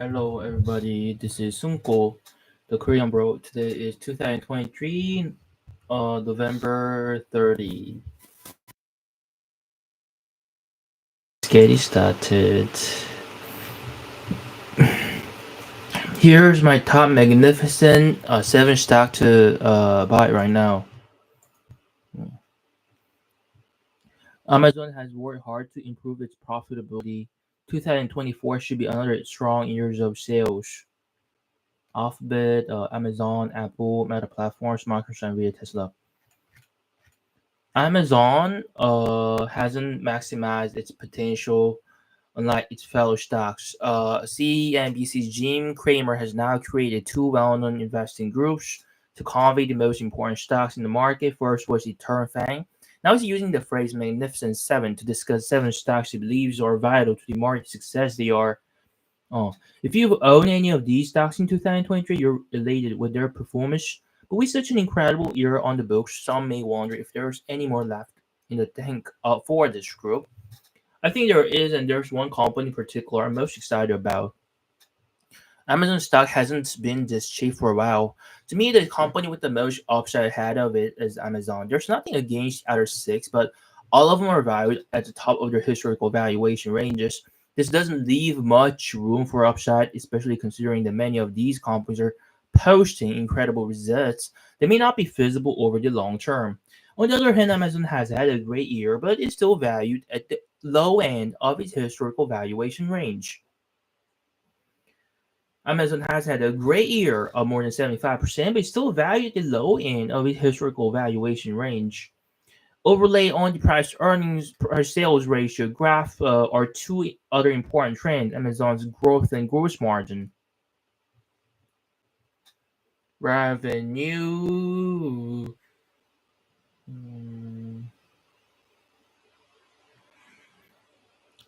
Hello, everybody. This is Sunko, the Korean bro. Today is 2023, November 30. Let's get it started. Here's my top magnificent seven stock to buy right now. Amazon has worked hard to improve its profitability. 2024 should be another strong years of sales. Alphabet, Amazon, Apple, Meta Platforms, Microsoft, Nvidia, Tesla. Amazon hasn't maximized its potential unlike its fellow stocks. CNBC's Jim Cramer has now created two well-known investing groups to convey the most important stocks in the market. First was the Turn Fang. Now he's using the phrase Magnificent Seven to discuss seven stocks he believes are vital to the market success. They are Oh, if you own any of these stocks in 2023, you're elated with their performance. But with such an incredible year on the books, some may wonder if there's any more left in the tank for this group. I think there is, and there's one company in particular I'm most excited about. Amazon stock hasn't been this cheap for a while. To me, the company with the most upside ahead of it is Amazon. There's nothing against the other six, but all of them are valued at the top of their historical valuation ranges. This doesn't leave much room for upside, especially considering that many of these companies are posting incredible results that may not be feasible over the long term. On the other hand, Amazon has had a great year, but is still valued at the low end of its historical valuation range. Amazon has had a great year of more than 75%, but it's still valued at the low end of its historical valuation range. Overlay on the price earnings per sales ratio graph are two other important trends: Amazon's growth and gross margin. Revenue. hmm,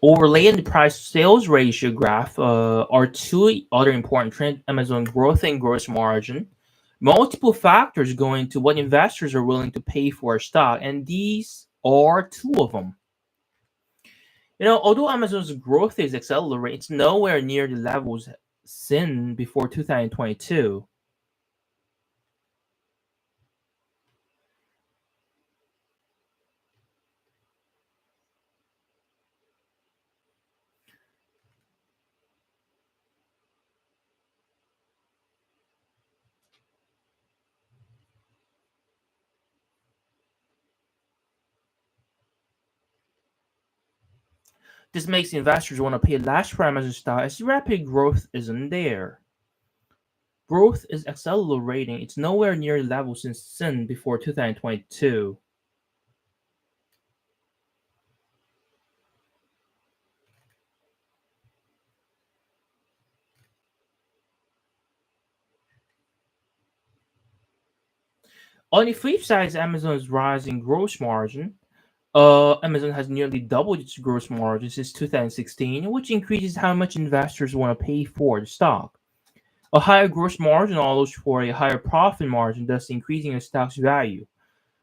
Overlay and the price sales ratio graph are two other important trends: Amazon growth and gross margin. Multiple factors go into what investors are willing to pay for a stock, and these are two of them. Although Amazon's growth is accelerating, it's nowhere near the levels seen before 2022. This makes investors want to pay less for Amazon stock as the rapid growth isn't there. Growth is accelerating. It's nowhere near the level since seen before 2022. On the flip side is Amazon's rising gross margin. Amazon has nearly doubled its gross margin since 2016, which increases how much investors want to pay for the stock. A higher gross margin allows for a higher profit margin, thus increasing the stock's value.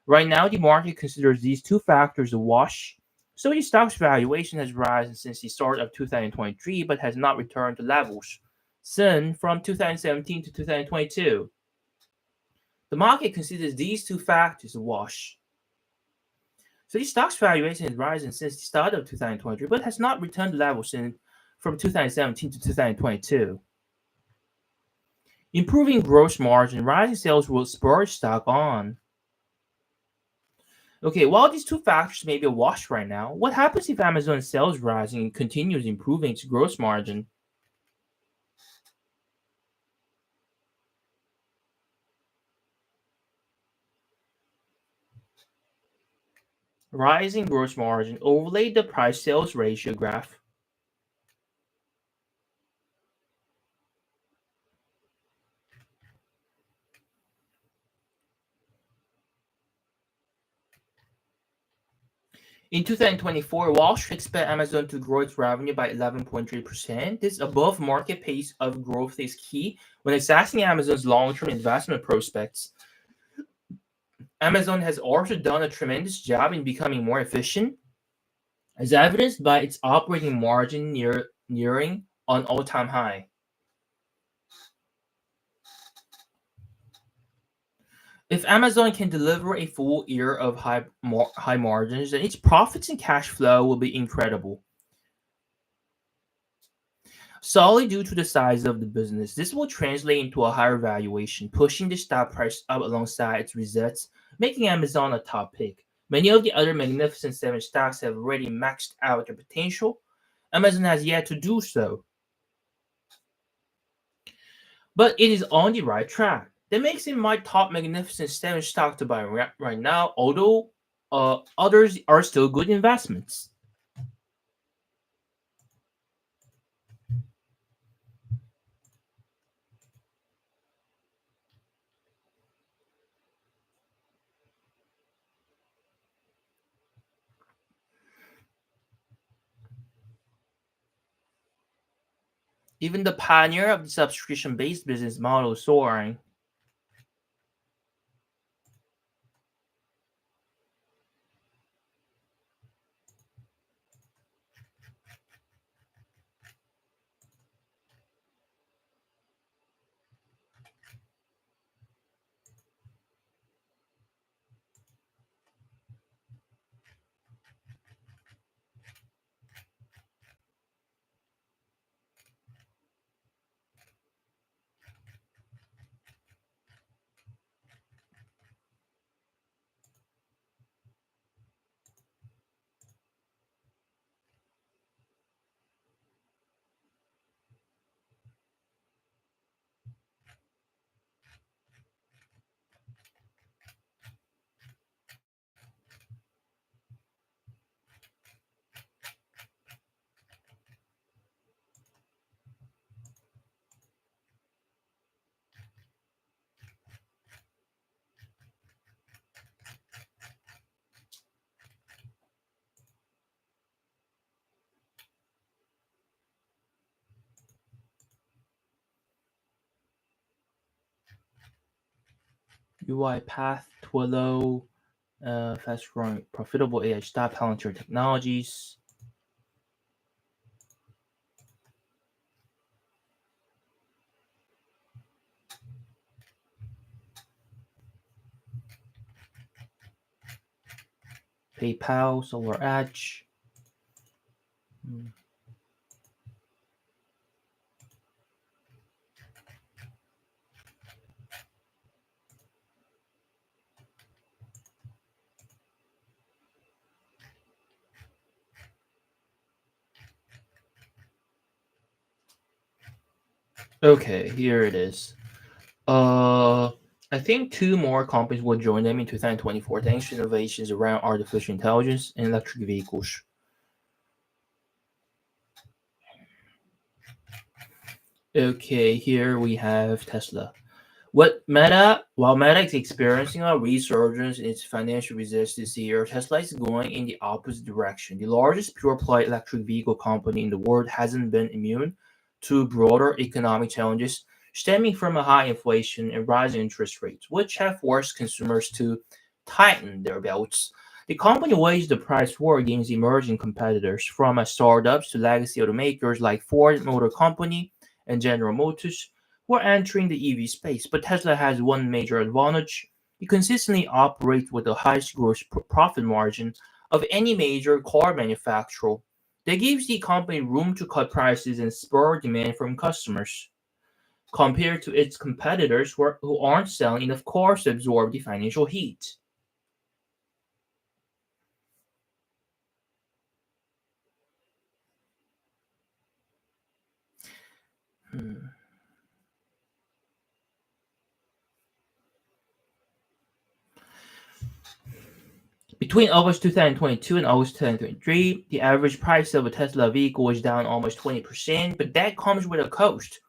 Right now, the market considers these two factors a wash, so the stock's valuation has risen since the start of 2023 but has not returned to levels seen from 2017 to 2022. The market considers these two factors a wash. So the stock's valuation has risen since the start of 2023 but has not returned to levels seen from 2017 to 2022. Improving gross margin, rising sales will spur stock on. Okay, while these two factors may be a wash right now, what happens if Amazon sales rising and continues improving its gross margin? Rising gross margin, overlay the price sales ratio graph. In 2024, Wall Street expect Amazon to grow its revenue by 11.3%. This above market pace of growth is key when assessing Amazon's long term investment prospects. Amazon has also done a tremendous job in becoming more efficient, as evidenced by its operating margin nearing an all time high. If Amazon can deliver a full year of high margins, then its profits and cash flow will be incredible. Solely due to the size of the business, this will translate into a higher valuation, pushing the stock price up alongside its results, making Amazon a top pick. Many of the other Magnificent Seven stocks have already maxed out their potential. Amazon has yet to do so, but it is on the right track. That makes it my top Magnificent Seven stock to buy right now, although others are still good investments. Even the pioneer of the subscription based business model, soaring. UiPath, Twilio, fast growing, profitable AI stock, Palantir Technologies, PayPal, Solar Edge. Hmm. Okay, here it is. Uh, I think two more companies will join them in 2024 thanks to innovations around artificial intelligence and electric vehicles. Okay, here we have Tesla. While Meta is experiencing a resurgence in its financial results this year, Tesla is going in the opposite direction. The largest pure-play electric vehicle company in the world hasn't been immune to broader economic challenges stemming from a high inflation and rising interest rates, which have forced consumers to tighten their belts. The company waged the price war against emerging competitors, from startups to legacy automakers like Ford Motor Company and General Motors who are entering the EV space. But Tesla has one major advantage. It consistently operates with the highest gross profit margin of any major car manufacturer. That gives the company room to cut prices and spur demand from customers, compared to its competitors who aren't selling enough cars to absorb the financial heat. Hmm. Between August 2022 and August 2023, the average price of a Tesla vehicle was down almost 20%, but that comes with a cost.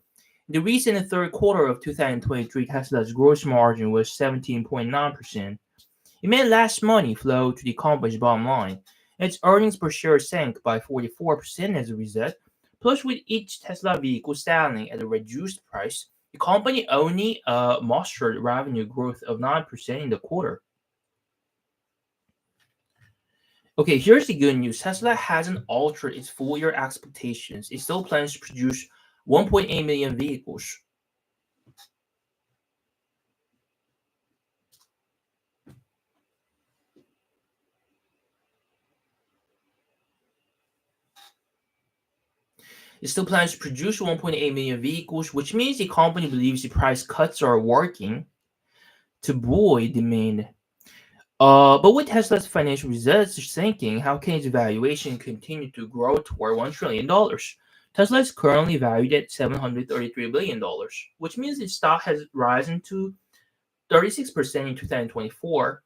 In the recent third quarter of 2023, Tesla's gross margin was 17.9%. It made less money flow to the company's bottom line. Its earnings per share sank by 44% as a result. Plus, with each Tesla vehicle selling at a reduced price, the company only mustered revenue growth of 9% in the quarter. Okay, here's the good news. Tesla hasn't altered its full year expectations. It still plans to produce 1.8 million vehicles. It still plans to produce 1.8 million vehicles, which means the company believes the price cuts are working to buoy demand. But with Tesla's financial results sinking, how can its valuation continue to grow toward $1 trillion? Tesla is currently valued at $733 billion, which means its stock has risen to 36% in 2024.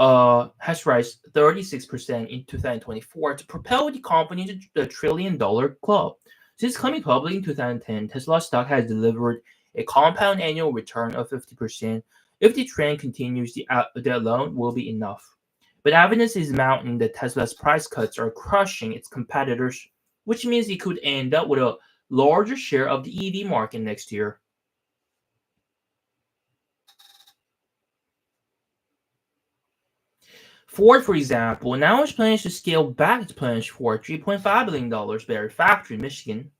Has risen 36% in 2024 to propel the company to the $1 trillion club. Since coming public in 2010, Tesla stock has delivered a compound annual return of 50%. If the trend continues, the alone will be enough. But evidence is mounting that Tesla's price cuts are crushing its competitors, which means it could end up with a larger share of the EV market next year. Ford, for example, now is planning to scale back its plans for a $3.5 billion battery factory in Michigan,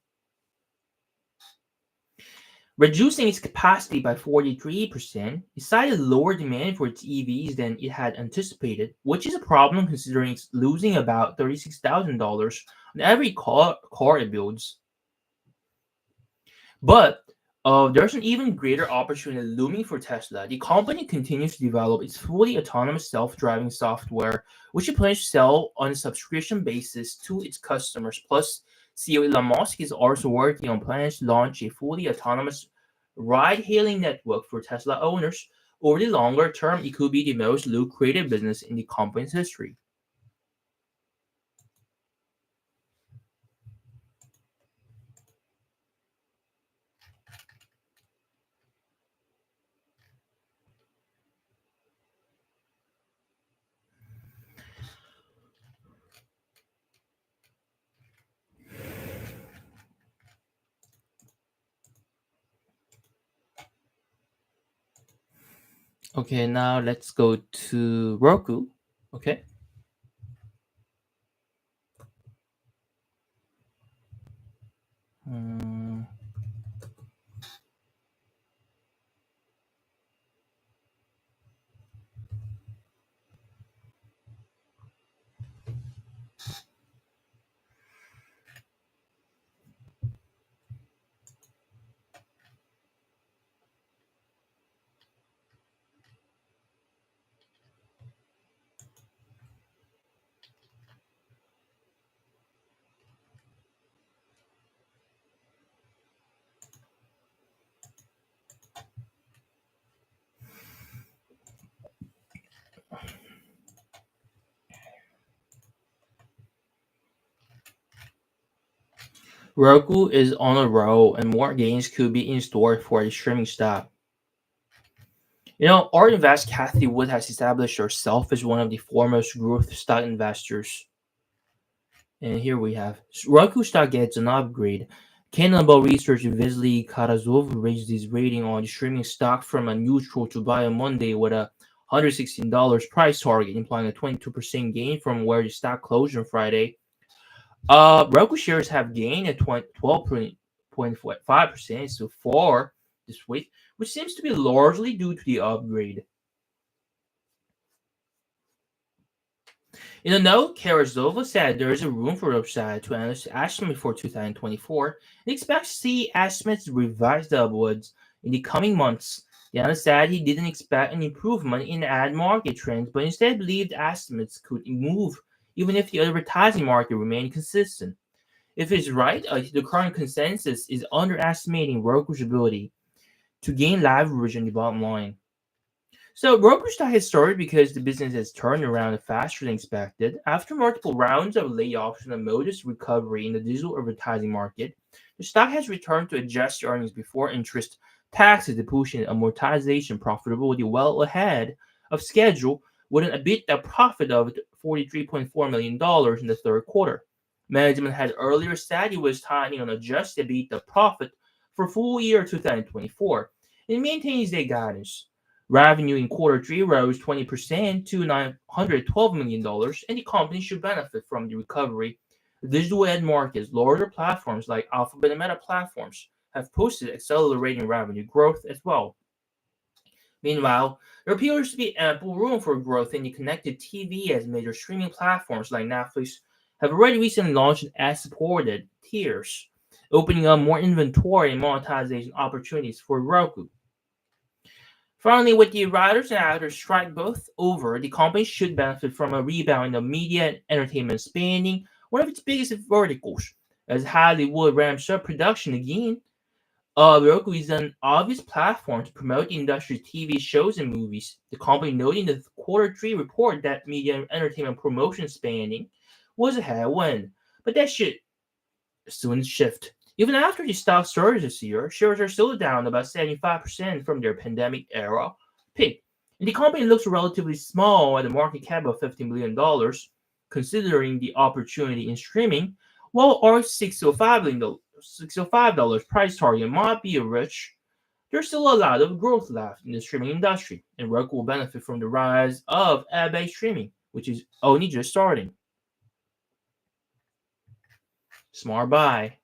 reducing its capacity by 43%. It cited lower demand for its EVs than it had anticipated, which is a problem considering it's losing about $36,000 on every car it builds. But there's an even greater opportunity looming for Tesla. The company continues to develop its fully autonomous self-driving software, which it plans to sell on a subscription basis to its customers. Plus, CEO Elon Musk is also working on plans to launch a fully autonomous ride-hailing network for Tesla owners. Over the longer term, it could be the most lucrative business in the company's history. Okay, now let's go to Roku. Okay. Hmm. Roku is on a roll, and more gains could be in store for the streaming stock. Our investor Kathy Wood has established herself as one of the foremost growth stock investors. And here we have Roku stock gets an upgrade. Cannonball Research Vasily Karazov raised his rating on the streaming stock from a neutral to buy on Monday with a $116 price target, implying a 22% gain from where the stock closed on Friday. Roku shares have gained at 12.5% so far this week, which seems to be largely due to the upgrade. In a note, Karazova said there is a room for upside to analyst estimate for 2024 and expects to see estimates revised upwards in the coming months. The analyst said he didn't expect an improvement in ad market trends, but instead believed estimates could move even if the advertising market remained consistent. If it's right, the current consensus is underestimating Roku's ability to gain leverage on the bottom line. So Roku stock has started because the business has turned around faster than expected. After multiple rounds of layoffs and a modest recovery in the digital advertising market, the stock has returned to adjusted earnings before interest, taxes, depreciation, and amortization profitability well ahead of schedule, with an EBITDA profit of $43.4 million in the third quarter. Management had earlier said it was timing on adjusted EBITDA profit for full year 2024 and maintains their guidance. Revenue in quarter three rose 20% to $912 million, and the company should benefit from the recovery. The digital ad markets, larger platforms like Alphabet and Meta platforms, have posted accelerating revenue growth as well. Meanwhile, there appears to be ample room for growth in the connected TV as major streaming platforms like Netflix have already recently launched ad-supported tiers. opening up more inventory and monetization opportunities for Roku. Finally, with the writers and actors strike both over, the company should benefit from a rebound of media and entertainment spending, one of its biggest verticals. As Hollywood ramps up production again, Roku is an obvious platform to promote the industry's TV shows and movies. The company noted in the quarter three report that media and entertainment promotion spending was a headwind, but that should soon shift. Even after the stock surge this year, shares are still down about 75% from their pandemic era peak. And the company looks relatively small at a market cap of $15 billion, considering the opportunity in streaming, while our $605 price target might be rich. There's still a lot of growth left in the streaming industry, and Roku will benefit from the rise of ad-based streaming, which is only just starting. Smart buy.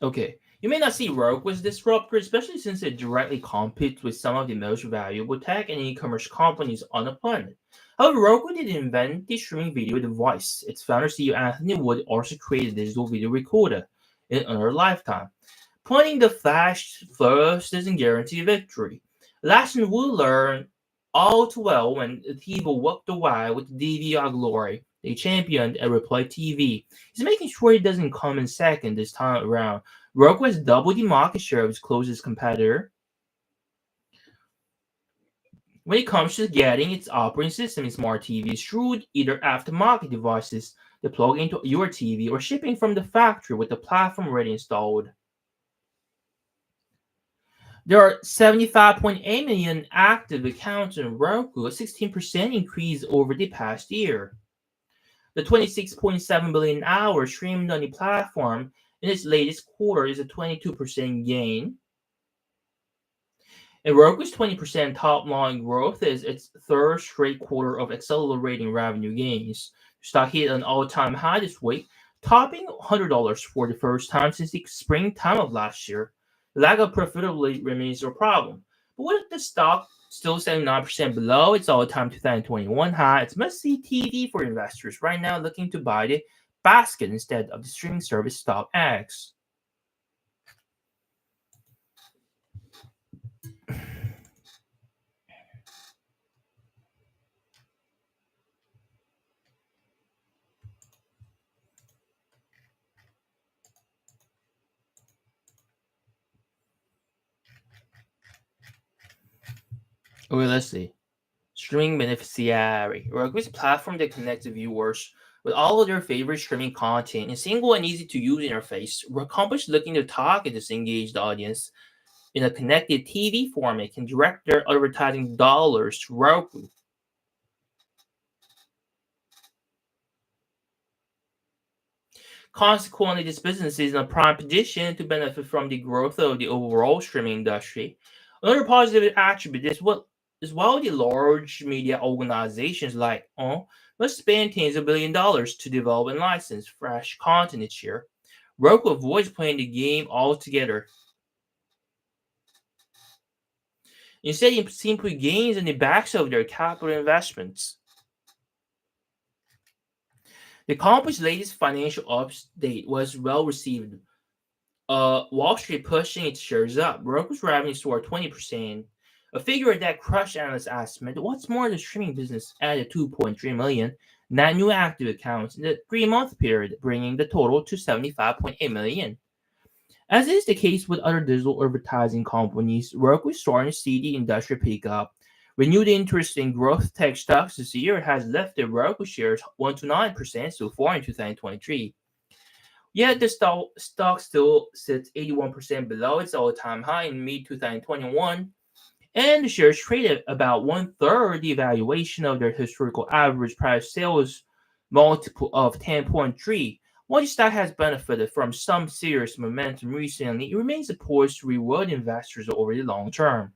Okay, you may not see Roku as a disruptor, especially since it directly competes with some of the most valuable tech and e-commerce companies on the planet. However, Roku didn't invent the streaming video device. Its founder CEO Anthony Wood also created a digital video recorder in another lifetime. Pointing the flash first doesn't guarantee victory. Lesson we learned all too well when TiVo walked away with DVR glory. They championed a replay TV. He's making sure it doesn't come in second this time around. Roku has doubled the market share of its closest competitor when it comes to getting its operating system in smart TVs through either aftermarket devices that plug into your TV or shipping from the factory with the platform already installed. There are 75.8 million active accounts in Roku, a 16% increase over the past year. The 26.7 billion hours streamed on the platform in its latest quarter is a 22% gain. And Roku's 20% top line growth is its third straight quarter of accelerating revenue gains. The stock hit an all time high this week, topping $100 for the first time since the springtime of last year. The lack of profitability remains a problem. But with the stock still 79% below its all time 2021 high, it's must see TV for investors right now looking to buy the basket instead of the streaming service stock X. Okay, let's see. Streaming beneficiary. Roku is a platform that connects viewers with all of their favorite streaming content in a single and easy to use interface. Where companies looking to target this engaged audience in a connected TV format can direct their advertising dollars to Roku. Consequently, this business is in a prime position to benefit from the growth of the overall streaming industry. Another positive attribute is while the large media organizations like must spend tens of billion dollars to develop and license fresh content each year, Roku avoids playing the game altogether. Instead, it simply gains on the backs of their capital investments. The company's latest financial update was well received. Wall Street pushing its shares up. Roku's revenue soared 20%, a figure that crushed analyst estimate. What's more, the streaming business added 2.3 million net new active accounts in the 3-month period, bringing the total to 75.8 million. As is the case with other digital advertising companies, Roku is starting to see the industry pick up. Renewed interest in growth tech stocks this year has lifted Roku shares 1 to 9% so far in 2023. Yet the stock still sits 81% below its all-time high in mid-2021, and the shares traded about one-third the valuation of their historical average price sales multiple of 10.3. While the stock has benefited from some serious momentum recently, it remains poised to reward investors over the long term.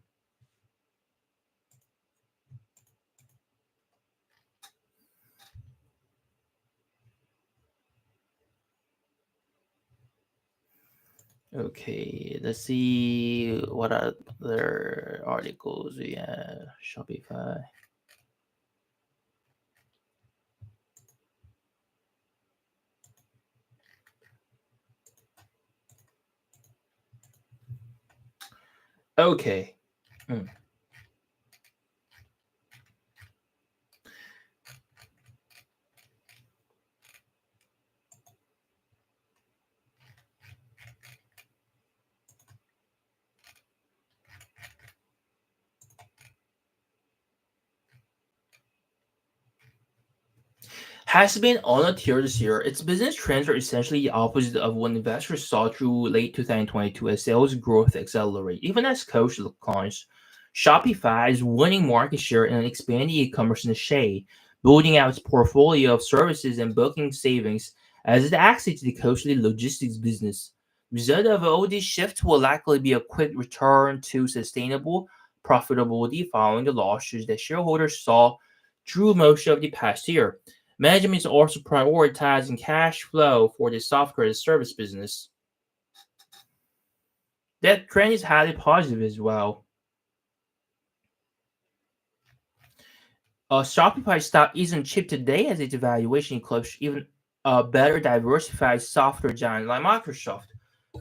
Okay, let's see what other articles we have. Shopify. Okay. Hmm. Has been on a tear this year. Its business trends are essentially the opposite of what investors saw through late 2022 as sales growth accelerate. Even as Coach declines, Shopify is winning market share and expanding e-commerce in the shade, building out its portfolio of services and booking savings as it exits the costly logistics business. Result of all these shifts will likely be a quick return to sustainable profitability following the losses that shareholders saw through most of the past year. Management is also prioritizing cash flow for the software as a service business. That trend is highly positive as well. Shopify stock isn't cheap today as its valuation close even a better diversified software giant like Microsoft.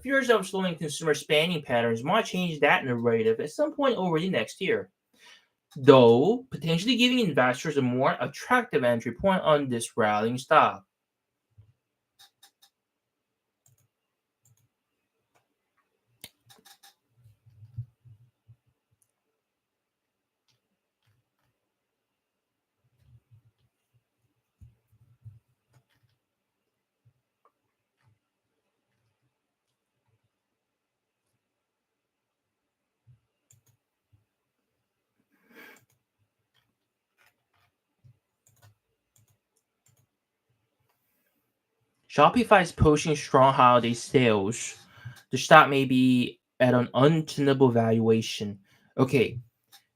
Fears of slowing consumer spending patterns might change that narrative at some point over the next year, though potentially giving investors a more attractive entry point on this rallying stock. Shopify is pushing strong holiday sales. The stock may be at an untenable valuation. Okay,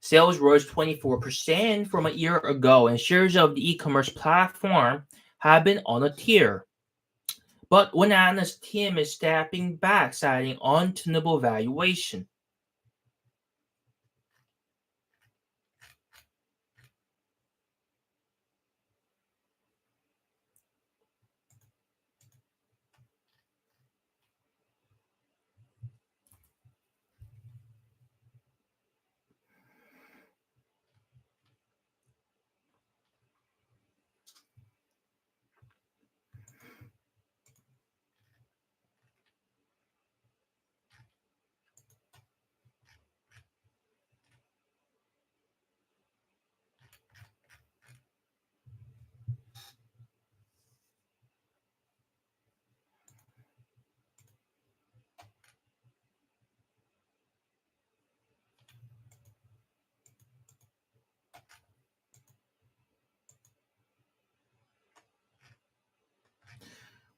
sales rose 24% from a year ago, and shares of the e-commerce platform have been on a tear. But one analyst team is stepping back, citing untenable valuation.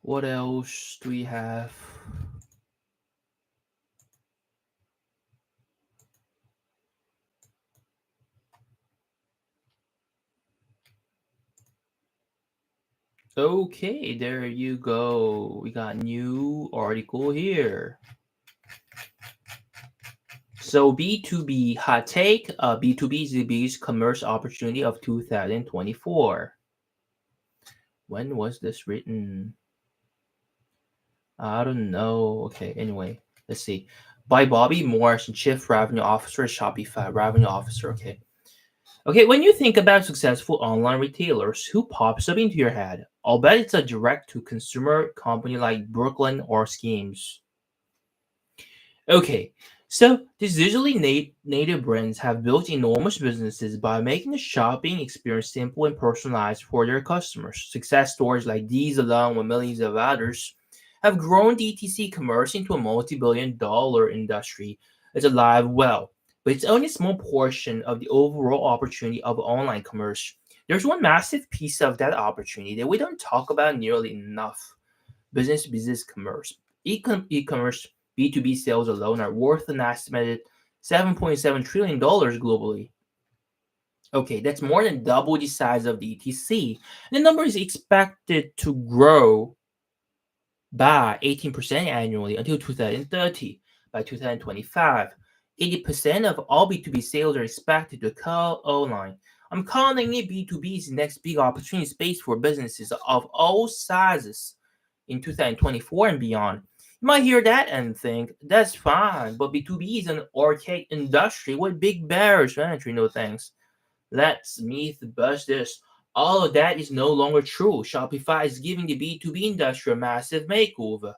What else do we have? Okay, there you go. We got new article here. So B2B hot take, B2B is the biggest commerce opportunity of 2024. When was this written? I don't know. Okay, anyway, let's see. By Bobby Morris, Chief Revenue Officer at Shopify. Revenue Officer, okay. Okay, when you think about successful online retailers, who pops up into your head? I'll bet it's a direct-to-consumer company like Brooklyn or Schemes. Okay, so these digitally native brands have built enormous businesses by making the shopping experience simple and personalized for their customers. Success stories like these, along with millions of others, have grown DTC commerce into a multi-billion-dollar industry that's alive well. But it's only a small portion of the overall opportunity of online commerce. There's one massive piece of that opportunity that we don't talk about nearly enough: business to business commerce. E-commerce B2B sales alone are worth an estimated $7.7 trillion globally. Okay, that's more than double the size of the ETC. The number is expected to grow by 18% annually until 2030. By 2025, 80% of all B2B sales are expected to occur online. I'm calling it B2B's next big opportunity space for businesses of all sizes in 2024 and beyond. You might hear that and think, that's fine, but B2B is an archaic industry with big barriers to entry, no thanks. Let's myth bust this. All of that is no longer true. Shopify is giving the B2B industry a massive makeover,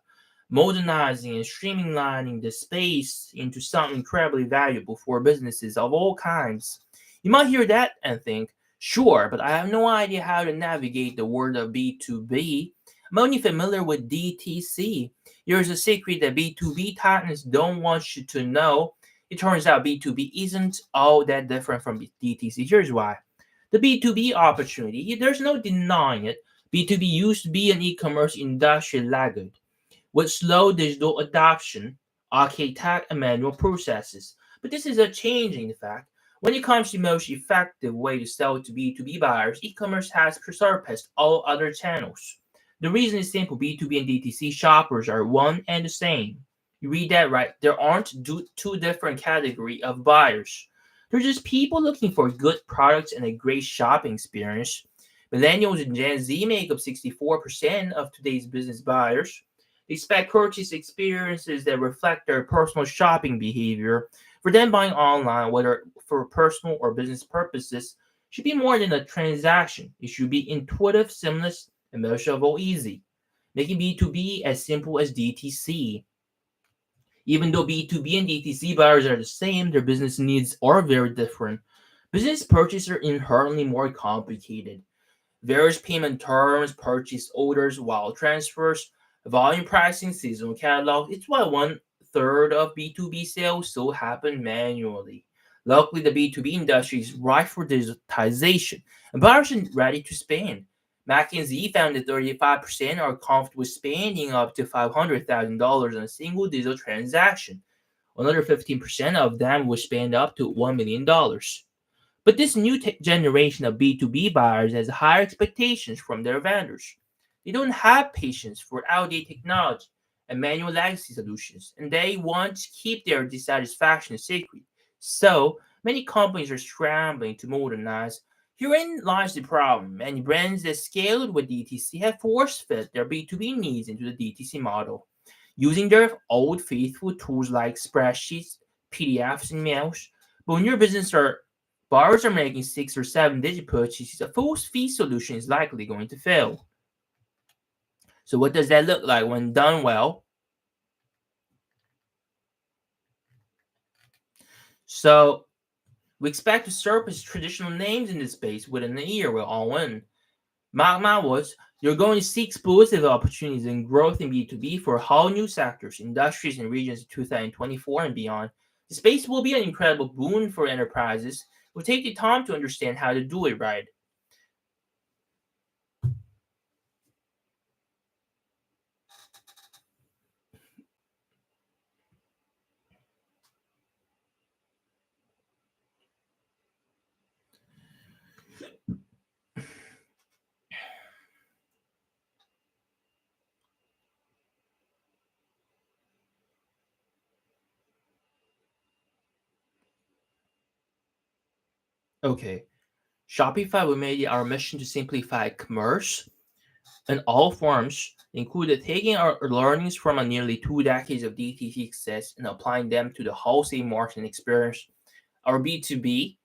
modernizing and streamlining the space into something incredibly valuable for businesses of all kinds. You might hear that and think, sure, but I have no idea how to navigate the world of B2B. I'm only familiar with DTC. Here's a secret that B2B titans don't want you to know. It turns out B2B isn't all that different from DTC. Here's why. The B2B opportunity, there's no denying it. B2B used to be an e-commerce industry laggard with slow digital adoption, archaic tech, and manual processes. But this is a changing fact. When it comes to the most effective way to sell to B2B buyers, e-commerce has surpassed all other channels. The reason is simple. B2B and DTC shoppers are one and the same. You read that right. There aren't two different category of buyers. They're just people looking for good products and a great shopping experience. Millennials and Gen Z make up 64% of today's business buyers. They expect purchase experiences that reflect their personal shopping behavior. For them, buying online, whether for personal or business purposes, should be more than a transaction. It should be intuitive, seamless, and measurable, easy, making B2B as simple as DTC. Even though B2B and DTC buyers are the same, their business needs are very different. Business purchases are inherently more complicated. Various payment terms, purchase orders, wire transfers, volume pricing, seasonal catalog. It's why one third of B2B sales still happen manually. Luckily, the B2B industry is ripe for digitization, and buyers are ready to spend. McKinsey found that 35% are comfortable spending up to $500,000 on a single digital transaction. Another 15% of them will spend up to $1 million. But this new generation of B2B buyers has higher expectations from their vendors. They don't have patience for outdated technology and manual legacy solutions, and they want to keep their dissatisfaction secret. So, many companies are scrambling to modernize. Herein lies the problem. Many brands that scaled with DTC have force fed their B2B needs into the DTC model, using their old faithful tools like spreadsheets, PDFs, and mails. But when your business are buyers are making 6 or 7 digit purchases, a full fee solution is likely going to fail. So what does that look like when done well? So we expect to surpass traditional names in this space within a year. We're all in. Mark my words, you're going to see explosive opportunities and growth in B2B for whole new sectors, industries, and regions in 2024 and beyond. The space will be an incredible boon for enterprises. It will take the time to understand how to do it right. Okay. Shopify, we made it our mission to simplify commerce in all forms, included taking our learnings from a nearly 2 decades of DTC success and applying them to the wholesale marketing experience. Our B2B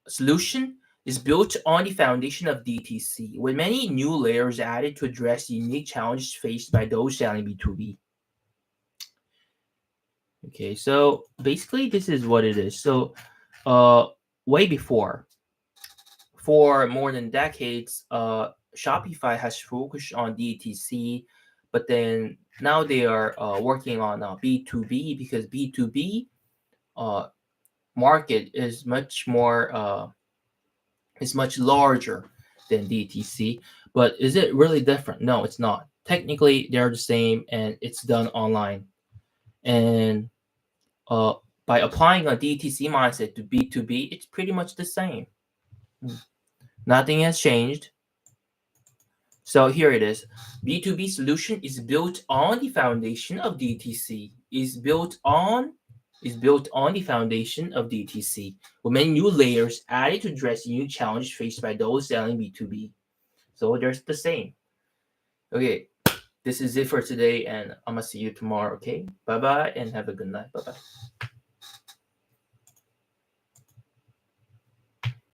solution is built on the foundation of DTC, with many new layers added to address the unique challenges faced by those selling B2B. Okay, so basically, this is what it is. So, uh, way before, for more than decades, Shopify has focused on DTC, but then now they are working on B2B because B2B uh, market is much larger than DTC. But is it really different? No, it's not. Technically, they're the same, and it's done online. And uh, by applying a DTC mindset to B2B, it's pretty much the same. Nothing has changed. So here it is. B2B solution is built on the foundation of DTC. Is built on the foundation of DTC, with many new layers added to address new challenges faced by those selling B2B. So there's the same. Okay, this is it for today, and I'm gonna see you tomorrow. Okay, bye bye, and have a good night. Bye bye.